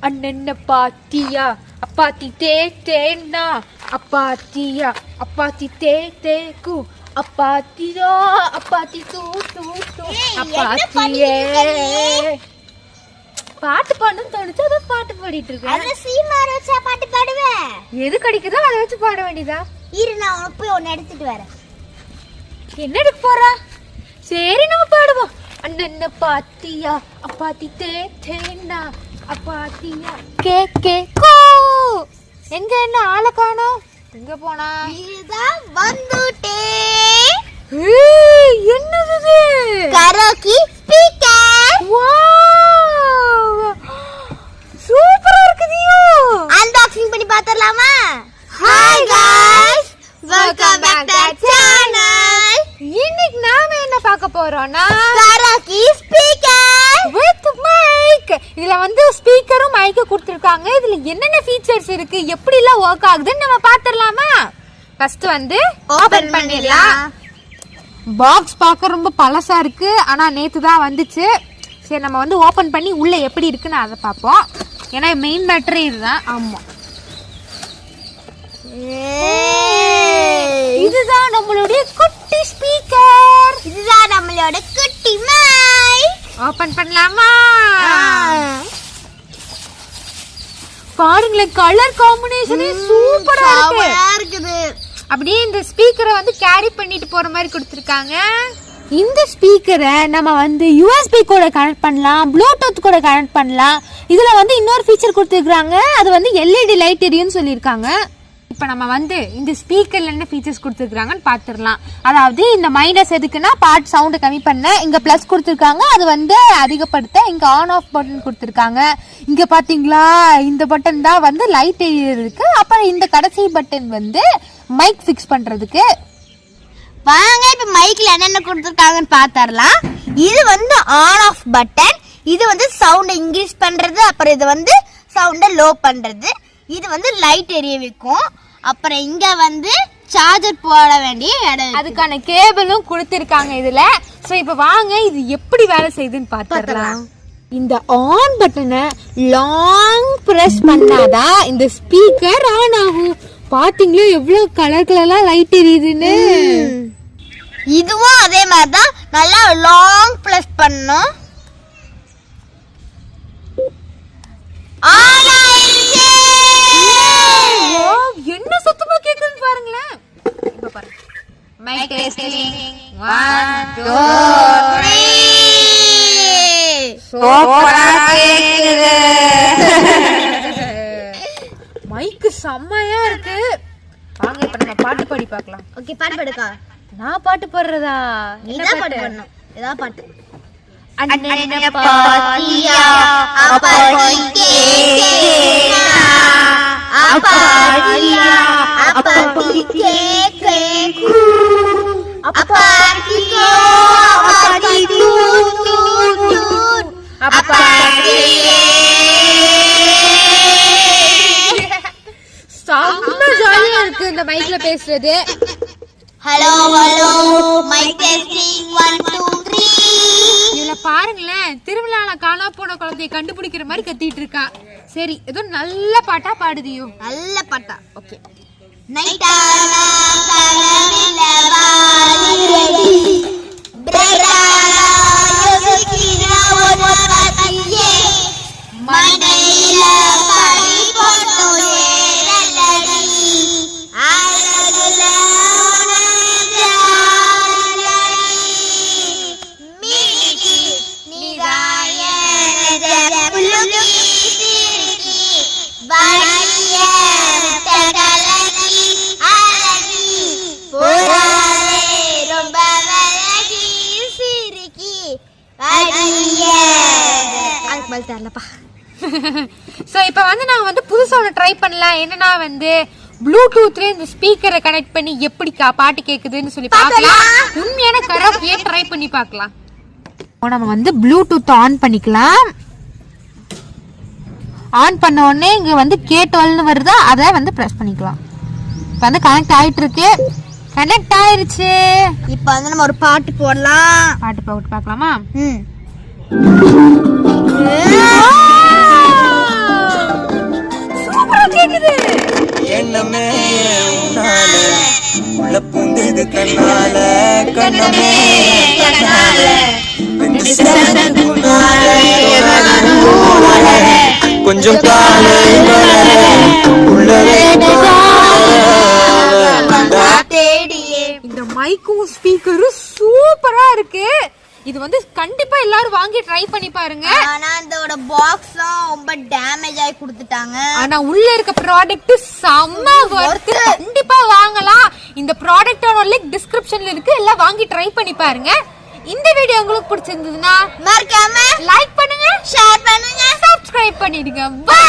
அண்ணன பாத்தியா அப்பாத்தி தே தேனா அப்பாத்தியா அப்பாத்தி தே தேக்கு அப்பாத்தியோ அப்பாத்தி தூ தூ தூ அப்பாத்தியே. பாட்டு பாடணும் தோணுச்சு அதான் பாட்டு பாடிட்டு இருக்கேன். அதுல சீமார வச்சா பாட்டு பாடுவேன். எது கிடைக்குதோ அதை வச்சு பாட வேண்டியதா? இரு நான் உனக்கு போய் ஒன்னு எடுத்துட்டு வரேன். என்ன எடுத்து போறா? சரி நம்ம பாடுவோம். அண்ணன பாத்தியா அப்பாத்தி தே தேனா அப்பாத்தியா கே கே கோ. எங்க என்ன ஆளை காணோம்? எங்க போனா? இதுதான் வந்துட்டே. என்னது இது? Karaoke speaker. வாவ் சூப்பரா இருக்குதியோ. அன்பாக்சிங் பண்ணி பார்த்தறலாமா? Hi guys, welcome back to the channel. இன்னைக்கு நாம என்ன பார்க்க போறோம்னா கரோக்கி ஸ்பீக்கர் வித் மைக். இதுல வந்து ஸ்பீக்கரும் மைக்கும் கொடுத்திருக்காங்க. இதுல என்னென்ன ஃபீச்சர்ஸ் இருக்கு, எப்படி எல்லாம் வர்க் ஆகுதுன்னு நம்ம பாத்துறலாமா? ஃபர்ஸ்ட் வந்து ஓபன் பண்ணிடலாம். பாக்ஸ் பார்க்க ரொம்ப பழசா இருக்கு, ஆனா நேத்து தான் வந்துச்சு. சரி நம்ம வந்து ஓபன் பண்ணி உள்ள எப்படி இருக்குன்னு அதை பார்ப்போம். ஏன்னா மெயின் மேட்டரே இதுதான். ஆமா, இதுதான் நம்மளுடைய குட்டி ஸ்பீக்கர். இதுதான் நம்மளோட குட்டி மைக். ஓபன் பண்ணலாமா? பாருங்களேன், கலர் காம்பினேஷனே சூப்பரா இருக்குது. அப்படியே இந்த ஸ்பீக்கரை வந்து கேரி பண்ணிட்டு போற மாதிரி கொடுத்துருக்காங்க. இந்த ஸ்பீக்கரை நம்ம வந்து USB கூட கனெக்ட் பண்ணலாம், ப்ளூடூத் கூட கனெக்ட் பண்ணலாம். இதுல வந்து இன்னொரு ஃபீச்சர் கொடுத்துருக்காங்க, அது வந்து LED லைட் எரியும்னு சொல்லியிருக்காங்க. இப்போ நம்ம வந்து இந்த ஸ்பீக்கர்ல என்ன ஃபீச்சர்ஸ் கொடுத்துருக்காங்கன்னு பார்த்துடலாம். அதாவது இந்த மைனஸ் எதுக்குன்னா பாட் சவுண்டை கம்மி பண்ண, இங்க பிளஸ் கொடுத்துருக்காங்க அது வந்து அதிகப்படுத்த, இங்க ஆன் ஆஃப் பட்டன் கொடுத்துருக்காங்க. இங்க பாத்தீங்களா இந்த பட்டன் தான் வந்து லைட் எரியறதுக்கு, அப்புறம் இந்த கடைசி பட்டன் வந்து மைக் ஃபிக்ஸ் பண்றதுக்கு. வாங்க இப்ப மைக்ல என்னென்ன கொடுத்துருக்காங்கன்னு பார்த்தரலாம். இது வந்து ஆன் ஆஃப் பட்டன், இது வந்து சவுண்ட் இன்க்ரீஸ் பண்றது, அப்புறம் இது வந்து சவுண்ட லோ பண்றது, இது வந்து லைட் எரிய வைக்கும். அப்புறம் இங்க வந்து சார்ஜர் போட வேண்டிய இடம், அதுக்கான கேபிளும் கொடுத்திருக்காங்க இதுல. சோ இப்ப வாங்க இது எப்படி வேலை செய்யுதுன்னு பார்த்தறலாம். இந்த ஆன் பட்டனை லாங் பிரஸ் பண்ணாதான் இந்த ஸ்பீக்கர் ஆன் ஆகும். பாத்தீங்களா எவ்வளவு கலர் கலரா லைட் எரியுதுன்னு. இதுவும் அதே மாதிரி தான், நல்லா லாங் பிரஸ் பண்ணனும். என்ன சத்தமா கேக்குதுன்னு பாருங்களேன். இப்ப பாருங்க, மைக் டெஸ்டிங் 1 2 3 சூப்பரா கேக்குது. மைக் செம்மையா இருக்கு. வாங்க இப்ப நம்ம பாட்டு பாடி பார்க்கலாம். ஓகே, பாட்டு பாடுக்கா. நான் பாட்டு பாடுறதா? நீ தான் பாட்டு பாடணும். ஏதா பாட்டு. அண்ணன பாத்தியா அப்பாத்தி கேக்கேனா அப்பாத்தியா அப்பாத்தி கேக்கேகு அப்பாத்தியோ அப்பாத்தி தூ தூ தூ அப்பாத்தியே. செம்ம ஜாலியா இருக்கு இந்த மைக்ல பேசுறது. Hello hello mic testing 1 2 3. இதுல பாருங்களேன், திருவிழால காணா போன குழந்தைய கண்டுபிடிக்கிற மாதிரி கத்திட்டு இருக்கா. சரி ஏதோ நல்ல பாட்டா பாடுதியோ. நல்ல பாட்டா. ஓகே. நைட்டானா கனவில வாலிரடி பிரரா யோசிக்கிறா ஒரு பாட்டியே மண்டையில படி போட்டோ ஏறலடி அழகுல மினிகி நிதாயன புலுகி சிரிக்கி வாடிய தகலகி அழகி போராலே ரொம்ப அழகி சிரிக்கி வாடிய அதுக்கு மேல தெரியலப்பா. சோ இப்போ வந்து நான் வந்து புதுசா ஒன்று ட்ரை பண்ணலாம். என்னன்னா வந்து ப்ளூடூத்ல இந்த ஸ்பீக்கரை கனெக்ட் பண்ணி எப்படி பாட்டு கேக்குதுன்னு சொல்லி பார்க்கலாம். உண்மையான கரோக்கியை ட்ரை பண்ணி பார்க்கலாம். நம்ம வந்து ப்ளூடூத் ஆன் பண்ணிக்கலாம். ஆன் பண்ண உடனே இங்க வந்து K12ன்னு வருதா, அதை வந்து பிரஸ் பண்ணிக்கலாம். இப்போ வந்து கனெக்ட் ஆயிட்டு இருக்கு. கனெக்ட் ஆயிருச்சு. இப்போ வந்து நம்ம ஒரு பாட்டு போடலாம். பாட்டு போட்டு பார்க்கலாமா? கண்ணமே உன்னால உள்ள பூந்தது தன்னால கண்ணமே கண்ணால ரெண்டு சேர்ந்ததுக்குனால கொஞ்சம் காலை வளர உள்ளவே தேடியே. இந்த மைக்கும் ஸ்பீக்கரும் சூப்பரா இருக்கு. இது வந்து கண்டிப்பா எல்லாரும் வாங்கி ட்ரை பண்ணி பாருங்க. ஆனா இதோட பாக்ஸ்லாம் ரொம்ப டேமேஜ் ஆகி கொடுத்துட்டாங்க. ஆனா உள்ள இருக்க ப்ராடக்ட் செம்ம வர்த். கண்டிப்பா வாங்கலாம். இந்த ப்ராடக்ட்டோட லிங்க் டிஸ்கிரிப்ஷன்ல இருக்கு. எல்லாம் வாங்கி ட்ரை பண்ணி பாருங்க. இந்த வீடியோ உங்களுக்கு பிடிச்சிருந்ததுன்னா மறக்காம லைக் பண்ணுங்க, ஷேர் பண்ணுங்க, சப்ஸ்கிரைப் பண்ணிடுங்க. பை.